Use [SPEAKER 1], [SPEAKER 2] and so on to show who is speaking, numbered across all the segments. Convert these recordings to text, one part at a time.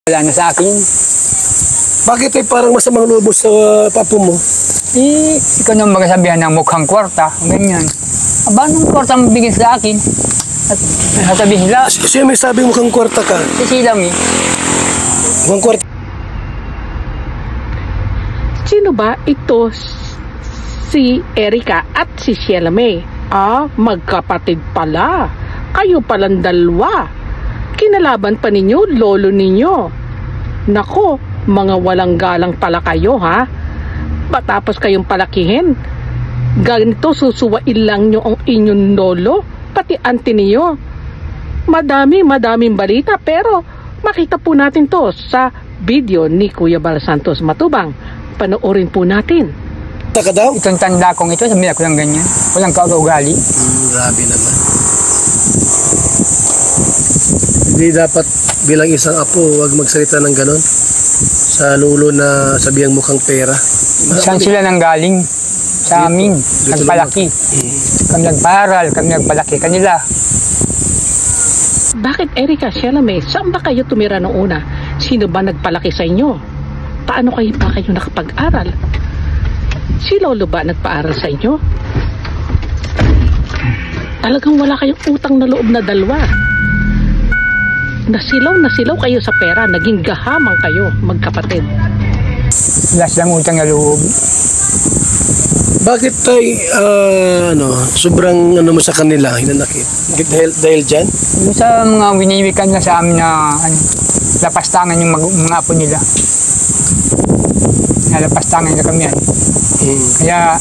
[SPEAKER 1] Wala na sa akin.
[SPEAKER 2] Bakit ay parang masamang loob sa papo mo?
[SPEAKER 1] Ikaw nang magsasabihan ng mukhang kwarta, ganyan. Aba, anong kwarta mo bigyan sa akin? At sasabihin nila,
[SPEAKER 2] Siya may sabi mukhang kwarta ka.
[SPEAKER 1] si Silam
[SPEAKER 2] Mukhang kwarta.
[SPEAKER 3] Sino ba ito? Si Erica at si Sheila May. Magkapatid pala. Kayo palang dalawa. Kinalaban pa ninyo, lolo ninyo. Nako, mga walang galang pala kayo, ha? Matapos kayong palakihin, ganito susuwain lang nyo ang inyong lolo, pati auntie niyo. Madaming balita, pero makita po natin to sa video ni Kuya Bal Santos Matubang. Panoorin po natin.
[SPEAKER 2] Taka daw?
[SPEAKER 1] itong tanda kong ito, sabihin ako lang ganyan. Walang kaugali.
[SPEAKER 2] Grabe naman. Hindi dapat bilang isang apo, wag magsalita ng ganon. Sa lulo na sabihang mukhang pera.
[SPEAKER 1] Saan sila nang galing? Sa amin, nagpalaki. Kami nagparal, kami nagpalaki kanila.
[SPEAKER 3] Bakit Erica, Sheila May, saan ba kayo tumira noong una? Sino ba nagpalaki sa inyo? Paano kayo pa kayo nakapag-aral? Si lolo ba nagpaaral sa inyo? Talagang wala kayong utang na loob na dalawa. Nasilaw kayo sa pera, naging gahamang kayo, magkapatid.
[SPEAKER 1] Wala silang utang na loob.
[SPEAKER 2] Bakit tay, sobrang mo sa kanila, hinanakit? Dahil dyan?
[SPEAKER 1] Yung sa mga winiwikan na sa amin na lapastangan yung mga apo nila. Nalapastangan na kami yan. Kaya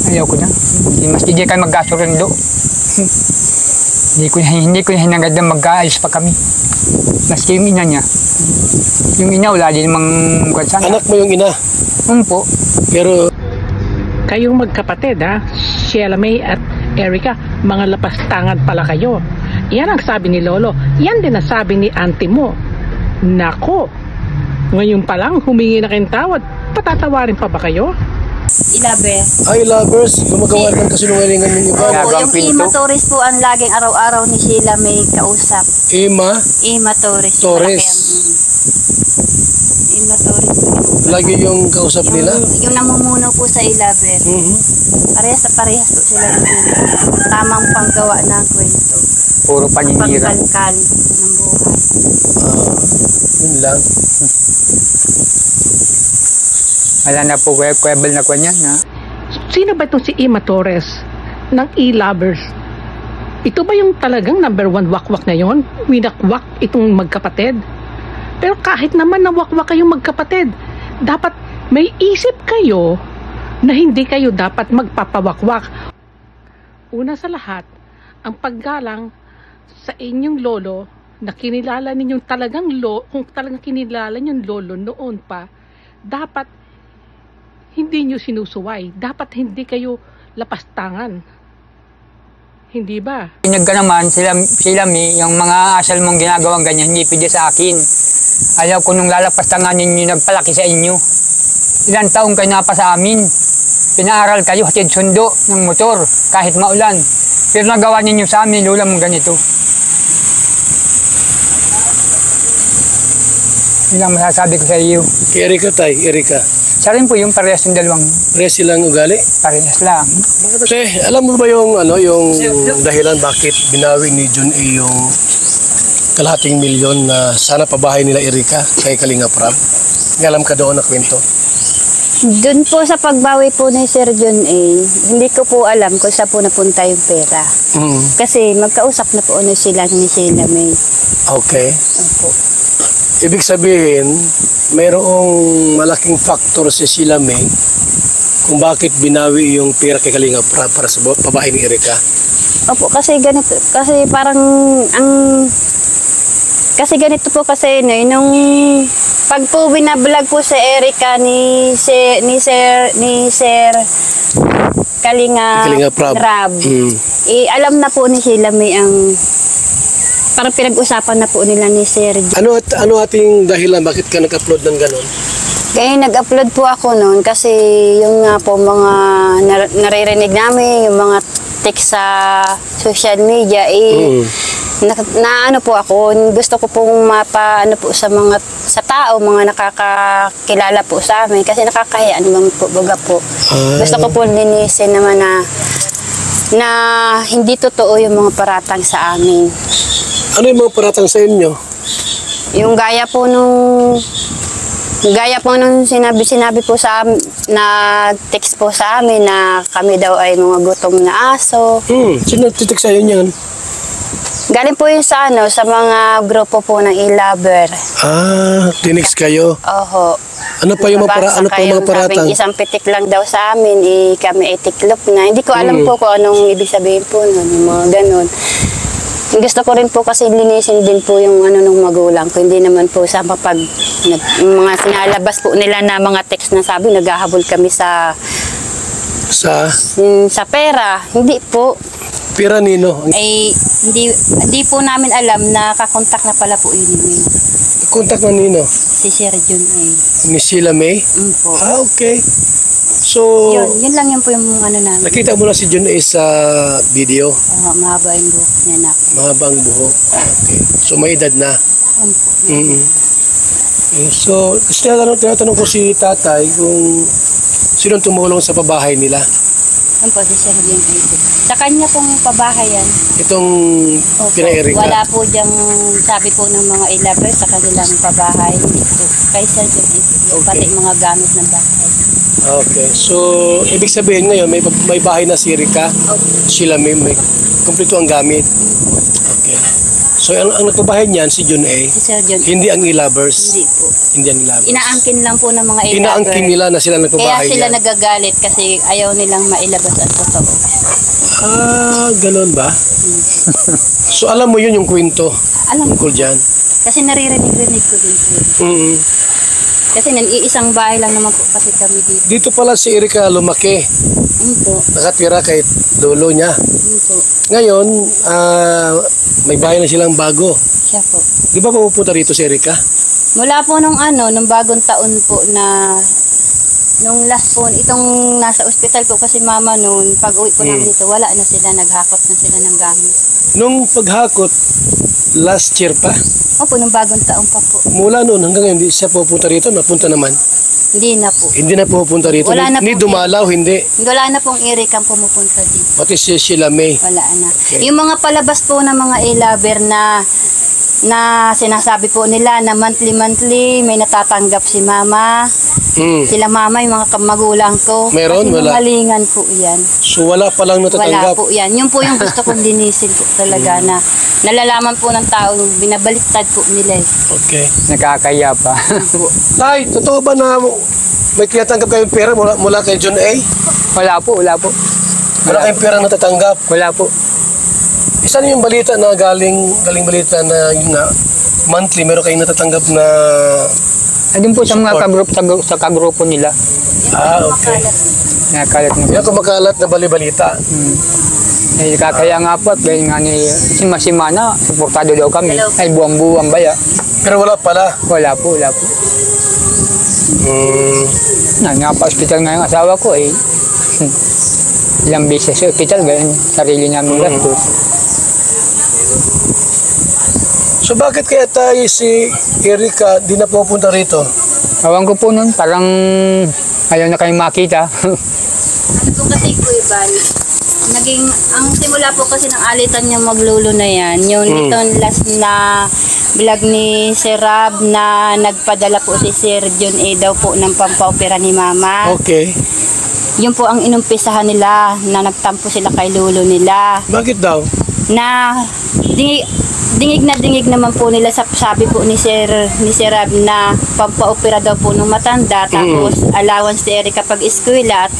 [SPEAKER 1] ayaw ko na. Mas hindi kayo magkasurundo. Hindi ko hinagad na mag-aayos pa kami. Maski yung ina niya. Yung ina wala din namang kansan.
[SPEAKER 2] Anak mo yung ina?
[SPEAKER 1] Po.
[SPEAKER 2] Pero
[SPEAKER 3] Kayong magkapatid, ha? Sheila May at Erica, mga lapastangan pala kayo. Yan ang sabi ni lolo. Yan din ang sabi ni auntie mo. Nako, ngayon pa lang humingi na kayong tawad. Patatawarin pa ba kayo?
[SPEAKER 2] ay lovers, gumagawa ng kasinungalingan ng iba.
[SPEAKER 1] Ginagawang
[SPEAKER 4] Yung
[SPEAKER 1] pinto.
[SPEAKER 4] Ima Torres po ang laging araw-araw ni Sheila May kausap.
[SPEAKER 2] Ima
[SPEAKER 4] Ima Torres.
[SPEAKER 2] Torres.
[SPEAKER 4] Ima Torres.
[SPEAKER 2] Lagi yung kausap nila.
[SPEAKER 4] Yung namumuno po sa Ilaber. Parehas po sila ng tamang panggawa ng kwento.
[SPEAKER 1] Puro paninira.
[SPEAKER 4] Pagkalkal ng buhay.
[SPEAKER 2] Yun lang.
[SPEAKER 1] Wala na po kwebel na kanya na.
[SPEAKER 3] Sino ba itong si Ima Torres ng E-Lovers? Ito ba yung talagang number 1 wakwak na yon? Winakwak itong magkapatid? Pero kahit naman na wakwak kayong magkapatid, dapat may isip kayo na hindi kayo dapat magpapawakwak. Una sa lahat, ang paggalang sa inyong lolo na kinilala ninyong kung talagang kinilala ninyong lolo noon pa, dapat hindi nyo sinusuway. Dapat hindi kayo lapastangan. Hindi ba?
[SPEAKER 1] Pinag ka naman, sila yung mga asal mong ginagawang ganyan, hindi pwede sa akin. Ayaw ko nung lalapastangan ninyo nagpalaki sa inyo. Ilang taong kayo na pa sa amin. Pinaaral kayo, hatid sundo ng motor, kahit maulan. Pero nagawa ninyo sa amin, lula mong ganito. Yun ang masasabi ko sa iyo.
[SPEAKER 2] Kay Erica tay, Erica.
[SPEAKER 1] Siya rin po yung parehas ng dalawang
[SPEAKER 2] Parehas silang ugali.
[SPEAKER 1] parehas lang.
[SPEAKER 2] Kasi alam mo ba yung dahilan bakit binawi ni Jun A yung kalahating milyon na sana pabahay nila Erica kay Kalinga Prab? Alam ka doon na kwento?
[SPEAKER 4] Doon po sa pagbawi po ni Sir John A, hindi ko po alam kung saan po napunta yung pera. Kasi magkausap na po sila ni Sheila May.
[SPEAKER 2] Okay.
[SPEAKER 4] Opo.
[SPEAKER 2] Ibig sabihin, mayroong malaking factor si Sheila May kung bakit binawi yung pera kay Kalinga Prab para sa pabahay ni Erica.
[SPEAKER 4] Opo, kasi ganito, kasi parang kasi ganito po kasi nung pag po binablog po sa Erica ni Sir Kalinga
[SPEAKER 2] Prab.
[SPEAKER 4] Alam na po ni Sheila May ang parang pinag-usapan na po nila ni Sir.
[SPEAKER 2] Ano ating dahilan bakit ka nag-upload ng ganon?
[SPEAKER 4] Kaya nag-upload po ako noon kasi yung nga po mga naririnig namin, yung mga text sa social media, na ano po ako, gusto ko pong mapa ano po sa sa tao, mga nakakakilala po sa amin. Kasi nakakahiya naman po, baga po. Gusto ko po linisin naman na hindi totoo yung mga paratang sa amin.
[SPEAKER 2] Ano yung mga paratang sa inyo?
[SPEAKER 4] Yung gaya po nung sinabi po sa amin, nag-text po sa amin na kami daw ay mga gutom na aso.
[SPEAKER 2] Sino nagtitik sa'yo niyan?
[SPEAKER 4] Galing po yun sa mga grupo po ng e-lover.
[SPEAKER 2] Tinext kayo.
[SPEAKER 4] Oho.
[SPEAKER 2] Ano pa yung mga paratang?
[SPEAKER 4] Sabing isang pitik lang daw sa amin, kami ay tiklop na. Hindi ko alam po kung anong ibig sabihin po nun, yung mga ganun. Gusto ko rin po kasi linisin din po yung nung magulang ko. Hindi naman po sa mga sinalabas po nila na mga text na sabi, naghahabol kami sa pera. Hindi po.
[SPEAKER 2] Pera nino?
[SPEAKER 4] Ay, hindi po namin alam na kakontak na pala po yun.
[SPEAKER 2] Kontak na nino?
[SPEAKER 4] Si Sir Jun ay.
[SPEAKER 2] Ni Sheila May?
[SPEAKER 4] Po.
[SPEAKER 2] Okay. So,
[SPEAKER 4] yun lang yun po yung namin.
[SPEAKER 2] nakita mo na si Jun A sa video?
[SPEAKER 4] Mahaba yung buhok niya na.
[SPEAKER 2] Mahaba ang buhok. Okay. So, may edad na? So, kasi tinatanong ko si tatay kung sinong tumulong sa pabahay nila.
[SPEAKER 4] Yan po, si Sir Jun ay. Sa kanya pong pabahay yan.
[SPEAKER 2] Itong kina-Erika.
[SPEAKER 4] Wala po diyang sabi po ng mga e-lover sa kanilang pabahay. Hindi po. Kay Sir Jun ay. Pati mga gamit ng bahay.
[SPEAKER 2] Okay. So, ibig sabihin ngayon, may bahay na si Erika. Sheila May, kumpleto ang gamit. Okay. So, ang nagpabahay niyan, si Jun A.
[SPEAKER 4] Si Sir Jun.
[SPEAKER 2] Hindi ang e-lovers.
[SPEAKER 4] Hindi po.
[SPEAKER 2] Hindi ang e-lovers.
[SPEAKER 4] Inaangkin lang po ng mga e-lover.
[SPEAKER 2] Inaangkin nila na sila nagpabahay
[SPEAKER 4] Kaya sila
[SPEAKER 2] niyan.
[SPEAKER 4] nagagalit kasi ayaw nilang mailabas ang totoo.
[SPEAKER 2] Ganun ba? So, alam mo yun yung kwento
[SPEAKER 4] Alam ko.
[SPEAKER 2] tungkol dyan?
[SPEAKER 4] Kasi naririnig-rinig ko din po. Kasi iisang bahay lang naman po kasi kami dito.
[SPEAKER 2] Dito pala si Erika lumaki.
[SPEAKER 4] Po.
[SPEAKER 2] Nakatira kay lolo niya.
[SPEAKER 4] Po.
[SPEAKER 2] Ngayon, may bahay na silang bago.
[SPEAKER 4] Siya po.
[SPEAKER 2] Di ba pupunta rito si Erika?
[SPEAKER 4] Mula po nung nung bagong taon po na nung last po, itong nasa ospital po kasi mama noon, pag uwi po namin dito, wala na sila, naghakot na sila ng gamit.
[SPEAKER 2] Nung paghakot, last year pa,
[SPEAKER 4] Opo, nung bagong taon pa po.
[SPEAKER 2] mula noon hanggang ngayon, hindi siya pupunta rito, napunta naman.
[SPEAKER 4] Hindi na po.
[SPEAKER 2] Hindi na pupunta rito.
[SPEAKER 4] Wala na
[SPEAKER 2] Ni
[SPEAKER 4] po.
[SPEAKER 2] dumalaw, hindi.
[SPEAKER 4] Wala na pong Erika pumupunta dito.
[SPEAKER 2] Pati si Sheila May.
[SPEAKER 4] Wala na.
[SPEAKER 2] Okay.
[SPEAKER 4] Yung mga palabas po ng mga e-lover na sinasabi po nila na monthly may natatanggap si mama. Sila mama, yung mga magulang ko.
[SPEAKER 2] Meron?
[SPEAKER 4] Kasi
[SPEAKER 2] Wala?
[SPEAKER 4] malingan po yan.
[SPEAKER 2] So wala palang
[SPEAKER 4] Wala
[SPEAKER 2] natatanggap.
[SPEAKER 4] po yan. Yun po yung gusto kong linisin po talaga na nalalaman po ng tao, binabaliktad po nila eh.
[SPEAKER 2] Okay.
[SPEAKER 1] Nakakaya pa.
[SPEAKER 2] Tay, totoo ba na may tinatanggap kayong pera mula kay John A?
[SPEAKER 1] Wala po.
[SPEAKER 2] Wala kayong pera natatanggap?
[SPEAKER 1] Wala po.
[SPEAKER 2] Isa na yung balita na galing balita na yun na monthly meron kayong natatanggap na
[SPEAKER 1] Andun po sa mga
[SPEAKER 2] Support.
[SPEAKER 1] sa kagrupo nila.
[SPEAKER 2] okay.
[SPEAKER 1] Nakakalat na.
[SPEAKER 2] Yan kumakalat na bali-balita.
[SPEAKER 1] Nakakaya nga po at gaya nga ni Simana, suportado daw kami. Ay buwang-buwang baya.
[SPEAKER 2] Pero wala pala.
[SPEAKER 1] Wala po. Nga-pa-hospital nga yung asawa ko eh. Ilang beses sa hospital, ganyan, sarili namin gastos.
[SPEAKER 2] So bakit kaya tayo si Erika di na pupunta rito?
[SPEAKER 1] Awan ko po nun, parang ayaw na kayong makita.
[SPEAKER 4] Ano po kasi Kuya Bal, ang simula po kasi ng alitan niya maglulo na yan, yung itong last na vlog ni Sir Rab na nagpadala po si Sir John A daw po ng pampaopera ni Mama.
[SPEAKER 2] Okay.
[SPEAKER 4] Yun po ang inumpisahan nila na nagtampo sila kay lulo nila.
[SPEAKER 2] Bakit daw?
[SPEAKER 4] Na dingig naman po nila sa sabi po ni Sir Rab na pampaopera daw po ng matanda tapos allowance ni Erika pag eskwela at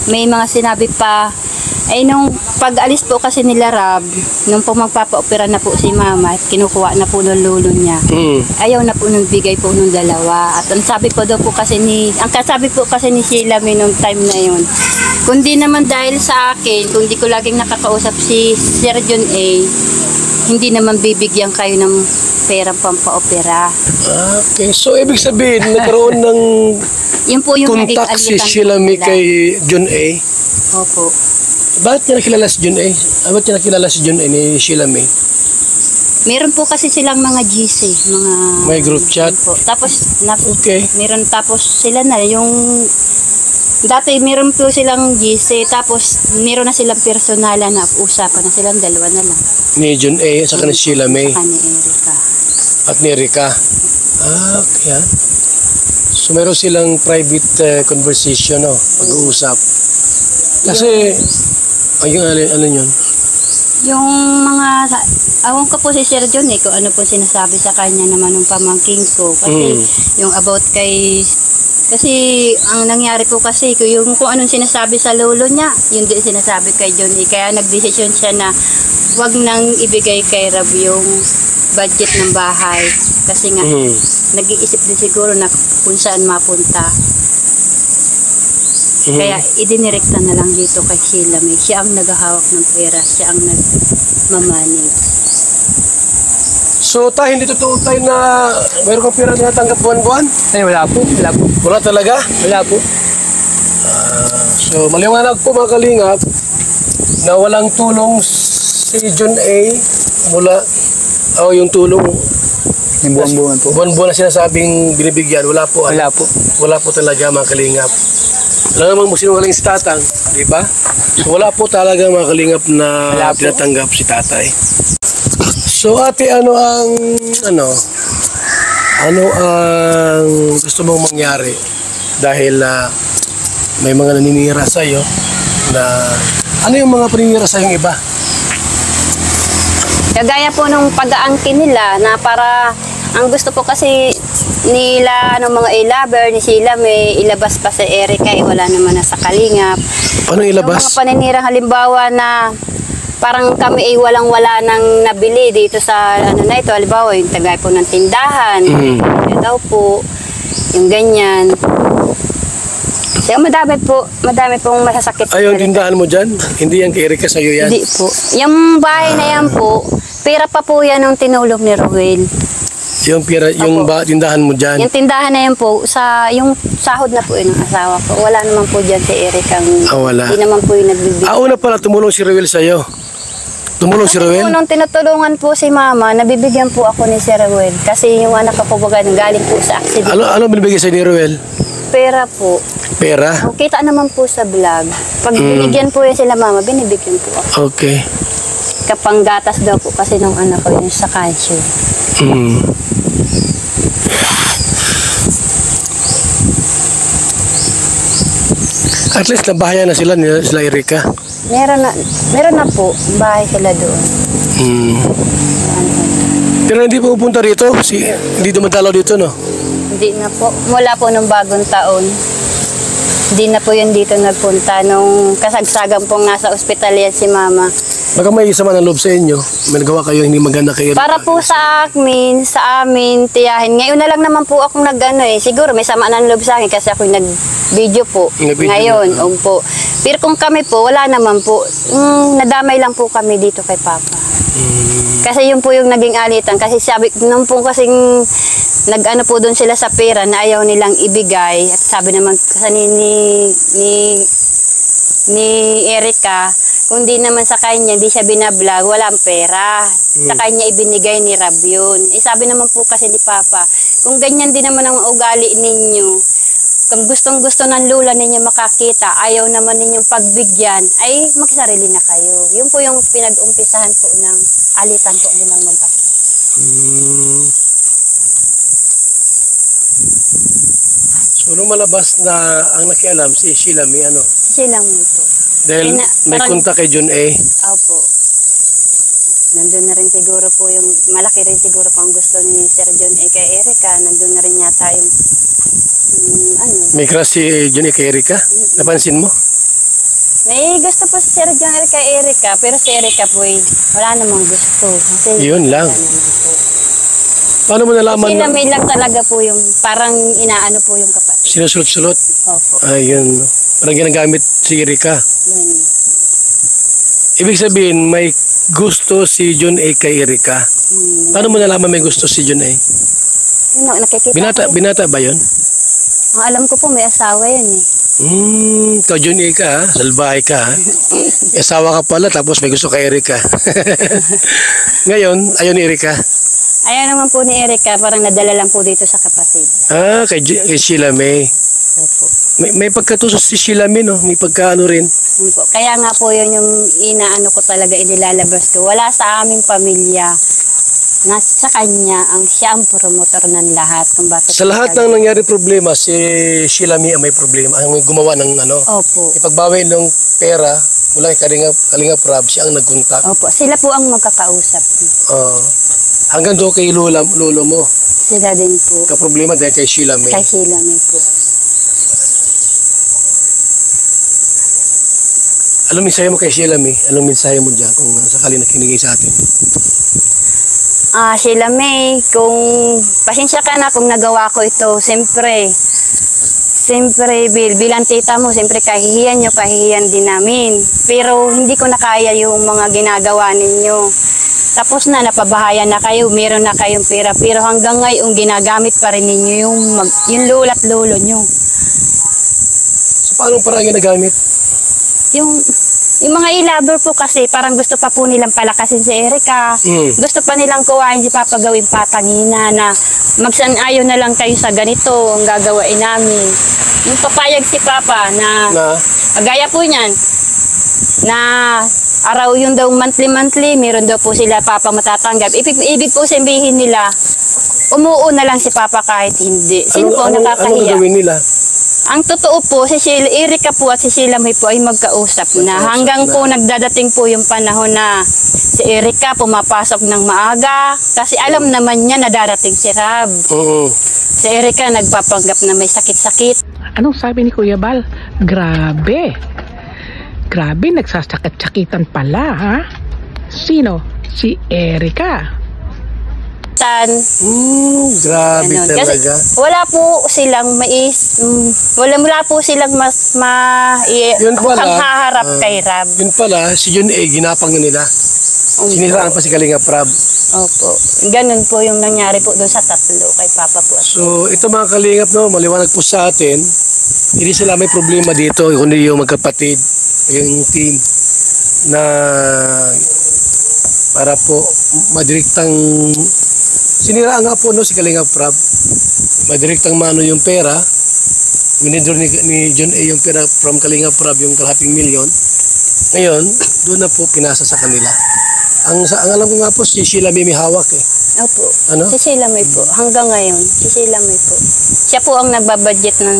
[SPEAKER 4] may mga sinabi pa ay nung pag-alis po kasi nila Rab nung po magpapaopera na po si Mama at kinukuha na po ng lulo niya ayaw na po nung bigay po nung dalawa at ang sabi po kasi ni Sheila May nung time na yun kundi naman dahil sa akin kung di ko laging nakakausap si Sir John A hindi naman bibigyan kayo ng perang pampaopera.
[SPEAKER 2] Okay. So ibig sabihin nagkaroon ng
[SPEAKER 4] Yun po yung
[SPEAKER 2] contact si
[SPEAKER 4] naging
[SPEAKER 2] Sheila May
[SPEAKER 4] nila.
[SPEAKER 2] kay John A.
[SPEAKER 4] Opo.
[SPEAKER 2] Bakit niya nakilala si John A? Bakit niya nakilala si John A ni Sheila May?
[SPEAKER 4] Meron po kasi silang mga GC, mga...
[SPEAKER 2] May group chat?
[SPEAKER 4] Po. Tapos,
[SPEAKER 2] Okay.
[SPEAKER 4] meron tapos sila na yung... Dati meron po silang GC, tapos meron na silang personalan na usapan na silang dalawa na lang.
[SPEAKER 2] Ni Jun A. at saka ni Sheila May
[SPEAKER 4] Saka ni Erika.
[SPEAKER 2] at ni Erika. Okay. So meron silang private conversation, no? Pag-uusap. Kasi, ayun, ano yun?
[SPEAKER 4] Yung mga... Awan ko po si Sir John kung ano po sinasabi sa kanya naman ng pamangking ko. Kasi yung about kay... Kasi ang nangyari po kasi kung anong sinasabi sa lolo niya, yun din sinasabi kay John. Kaya nagdesisyon siya na wag nang ibigay kay Rab yung budget ng bahay. Kasi nga, nag-iisip din siguro na kung saan mapunta. Kaya idinirekta na lang dito kay Sheila May. Siya ang naghahawak ng pera, siya ang nagmamanage.
[SPEAKER 2] So tayo, hindi totoo tayo na meron kang pera na natanggap buwan-buwan?
[SPEAKER 1] Ay, wala po. Wala po.
[SPEAKER 2] Wala talaga?
[SPEAKER 1] Wala po.
[SPEAKER 2] So maliwanag po mga kalingap na walang tulong si Jun A mula yung tulong
[SPEAKER 1] Yung buwan-buwan po.
[SPEAKER 2] buwan-buwan na sinasabing binibigyan. Wala po.
[SPEAKER 1] Wala po.
[SPEAKER 2] Wala po talaga mga kalingap. Wala namang sinungaling si tatang, di ba? So wala po talaga mga kalingap na
[SPEAKER 1] Wala po.
[SPEAKER 2] tinatanggap si tatay. So ate, ano ang gusto mong mangyari dahil may mga naninira sa iyo na ano yung mga paninira sa yung iba?
[SPEAKER 4] Kagaya po nung pag-aangkin nila na para ang gusto po kasi nila ng mga ilaber ni Sheila May ilabas pa sa Erika wala naman na sa Kalingap.
[SPEAKER 2] Ano
[SPEAKER 4] Yung mga
[SPEAKER 2] ilabas?
[SPEAKER 4] paninirang halimbawa na parang kami ay walang-wala nang nabili dito sa ano na ito, halimbawa yung tagay po ng tindahan, yun daw po, yung ganyan. Kaya madami pong masasakit.
[SPEAKER 2] Ay, yung tindahan mo dyan? Hindi yan kay Erika, sa'yo yan?
[SPEAKER 4] Hindi po. Yung bahay na yan po, pera pa po yan ng tinulog ni Rowel.
[SPEAKER 2] Yung pera, yung tindahan mo dyan?
[SPEAKER 4] Yung tindahan na yan po, yung sahod na po yun ng asawa ko. Wala naman po dyan si Erika.
[SPEAKER 2] Wala.
[SPEAKER 4] Hindi naman po yung nagbibigay.
[SPEAKER 2] Una pala, tumulong si Rowel sa'yo. Tumulong si Rowel?
[SPEAKER 4] Nung tinutulungan po si Mama, nabibigyan po ako ni Sir Rowel. Kasi yung anak ko po galing po sa accident.
[SPEAKER 2] Ano binibigay sa'yo ni Rowel?
[SPEAKER 4] Pera po.
[SPEAKER 2] Pera?
[SPEAKER 4] Ang kita naman po sa vlog. Pag binigyan po yan sila Mama, binibigyan po ako.
[SPEAKER 2] Okay.
[SPEAKER 4] Kapanggatas daw po kasi nung anak ko yun sa calcium.
[SPEAKER 2] At least nabahayan na sila Erika.
[SPEAKER 4] Meron na po, bahay sila doon.
[SPEAKER 2] Pero hindi pupunta rito? Hindi dumadalaw dito, no?
[SPEAKER 4] Hindi na po. Mula po nung bagong taon. Hindi na po yun dito nagpunta. Nung kasagsagan pong nasa ospital yan si Mama.
[SPEAKER 2] Baka may sama ng loob sa inyo. May nagawa kayo hindi maganda kay Erika.
[SPEAKER 4] Para po sa amin, tiyahin. Ngayon na lang naman po akong siguro may sama ng loob sa akin kasi ako nag-video po.
[SPEAKER 2] Nag-video
[SPEAKER 4] Ngayon,
[SPEAKER 2] na.
[SPEAKER 4] po. Pero kung kami po, wala naman po. Nadamay lang po kami dito kay Papa. Kasi yun po yung naging alitan. Kasi sabi, nung po kasing nag-ano po doon sila sa pera na ayaw nilang ibigay. At sabi naman kasi ni Erika, kung di naman sa kanya, di siya binablog, walang pera. Sa kanya ibinigay ni Rab yun. Sabi naman po kasi ni Papa, kung ganyan din naman ang ugali ninyo, kung gustong-gusto ng lula ninyo makakita, ayaw naman ninyong pagbigyan, ay magsarili na kayo. Yun po yung pinag-umpisahan po ng alitan po nilang mag-ako.
[SPEAKER 2] So, nung malabas na ang nakialam si Sheila May,
[SPEAKER 4] Silang mo po.
[SPEAKER 2] dahil may kontak kay Jun A.
[SPEAKER 4] Opo. Nandun na rin siguro po yung, malaki rin siguro po ang gusto ni Sir John A. kay Erika. Nandun na rin yata yung,
[SPEAKER 2] May crush si Jun A kay Erika? Napansin mo?
[SPEAKER 4] May gusto po si Sir John A. kay Erika, pero si Erika po wala namang gusto. Kasi
[SPEAKER 2] Yun lang.
[SPEAKER 4] wala namang gusto.
[SPEAKER 2] Paano mo nalaman
[SPEAKER 4] Sila
[SPEAKER 2] na
[SPEAKER 4] may lang talaga po yung, parang inaano po yung kapatid.
[SPEAKER 2] sinusulot-sulot?
[SPEAKER 4] Opo.
[SPEAKER 2] Ayun. Parang ginagamit si Erika.
[SPEAKER 4] Ganun.
[SPEAKER 2] Ibig sabihin, may gusto si Jun A kay Erika. Paano mo nalaman may gusto si Jun A?
[SPEAKER 4] Nakikita ko.
[SPEAKER 2] Binata ba yun?
[SPEAKER 4] Ang alam ko po may asawa yun eh.
[SPEAKER 2] Ikaw Jun A ka ha? Salbahe ka ha? May asawa ka pala tapos may gusto kay Erika. Ngayon, ayaw ni Erika.
[SPEAKER 4] Ayaw naman po ni Erika, parang nadala lang po dito sa kapatid.
[SPEAKER 2] Kay Sheila May.
[SPEAKER 4] Opo.
[SPEAKER 2] May pagkatusos si Sheila May, no? May pagkaano rin.
[SPEAKER 4] Yun po. Kaya nga po yun yung inaano ko talaga, inilalabas ko. Wala sa aming pamilya. Nasa kanya, siya ang promotor ng lahat. Kung bakit
[SPEAKER 2] Sa lahat ng nangyari problema, si Sheila May ang may problema. Ang may gumawa ng
[SPEAKER 4] Opo.
[SPEAKER 2] ipagbawi ng pera mula kay Kalinga Prab, siya ang nagkontak.
[SPEAKER 4] Opo. Sila po ang magkakausap.
[SPEAKER 2] Hanggang doon kay lolo mo.
[SPEAKER 4] Sila din po.
[SPEAKER 2] Ka-problema dahil kay Sheila May.
[SPEAKER 4] Kay sila may po.
[SPEAKER 2] Anong mensahe mo kay Sheila May? Anong mensahe mo dyan kung sakali nakinig sa atin?
[SPEAKER 4] Sheila May, kung pasensya ka na kung nagawa ko ito, siyempre bilang tita mo, siyempre kahihiyan nyo, kahihiyan din namin. Pero hindi ko na kaya yung mga ginagawa ninyo. Tapos na, napabahayan na kayo, meron na kayong pera. Pero hanggang ngayon, ginagamit pa rin ninyo yung lolo at lolo nyo.
[SPEAKER 2] So paano parang ginagamit?
[SPEAKER 4] Yung mga i-lover po kasi, parang gusto pa po nilang palakasin si Erika. Gusto pa nilang kuhain si Papa gawin patangina na magsanayo na lang kayo sa ganito ang gagawain namin. Yung papayag si Papa na gaya po niyan, na araw yun daw monthly, meron daw po sila Papa matatanggap. Ibig po sabihin nila, umuo na lang si Papa kahit hindi. Sino po ang nakakahiya?
[SPEAKER 2] Ano gagawin nila?
[SPEAKER 4] Ang totoo po, si Erika po at si Sheila May po ay magkausap na. Hanggang po nagdadating po yung panahon na si Erika pumapasok ng maaga. Kasi alam naman niya na darating si Rab. Si Erika nagpapanggap na may sakit-sakit.
[SPEAKER 3] Anong sabi ni Kuya Bal? Grabe, nagsasakit-sakitan pala, ha? Sino? Si Erika.
[SPEAKER 2] Grabe
[SPEAKER 4] Ganun.
[SPEAKER 2] talaga.
[SPEAKER 4] Kasi wala po silang wala po silang mukhang haharap kay Rab.
[SPEAKER 2] Yun pala, si Jun A, ginapang na nila. Siniraan pa si Kalinga Prab.
[SPEAKER 4] Opo. Ganun po yung nangyari po doon sa tatlo kay Papa po.
[SPEAKER 2] So, ito mga Kalingap, maliwanag po sa atin, hindi sila may problema dito, kundi yung magkapatid, yung team, na para po madiriktang siniraan nga po si Kalinga Prab, madiriktang mano yung pera, winidor ni John A yung pera from Kalinga Prab, yung kalahating milyon. Ngayon, doon na po pinasa sa kanila. Ang alam ko nga po, si Sheila May hawak eh.
[SPEAKER 4] Opo.
[SPEAKER 2] Ano?
[SPEAKER 4] Si Sheila May po. Hanggang ngayon, si Sheila May po. Siya po ang nagbabudget ng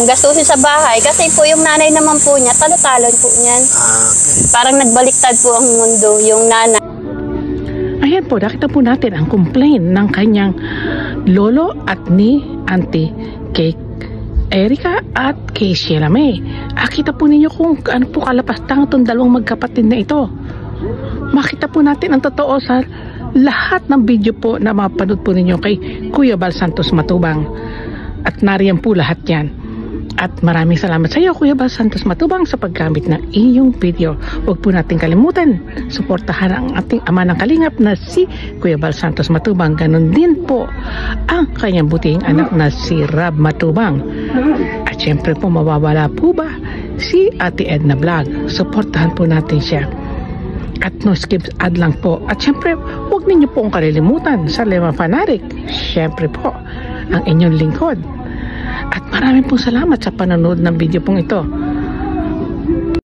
[SPEAKER 4] gastusin sa bahay. Kasi po yung nanay naman po niya, talo-talon po niyan.
[SPEAKER 2] Okay.
[SPEAKER 4] Parang nagbaliktad po ang mundo yung nanay.
[SPEAKER 3] Ayan po, nakita po natin ang complaint ng kanyang lolo at ni Auntie kay Erika at kay Sheila May. Kita po ninyo kung ano po kalapastang itong dalawang magkapatid na ito. Makita po natin ang totoo sa lahat ng video po na mapanood po ninyo kay Kuya Bal Santos Matubang. At nariyan po lahat yan. At maraming salamat sa iyo, Kuya Bal Santos Matubang, sa paggamit ng iyong video. Huwag po natin kalimutan, suportahan ang ating ama ng kalingap na si Kuya Bal Santos Matubang. Ganon din po ang kanyang butihing anak na si Rab Matubang. At syempre po, mawawala po ba si Ate Edna Vlog? Suportahan po natin siya. At no skips ad lang po. At syempre, huwag ninyo pong kalilimutan sa Lema Fanatic. Syempre po, ang inyong lingkod. At maraming pong salamat sa panonood ng video pong ito.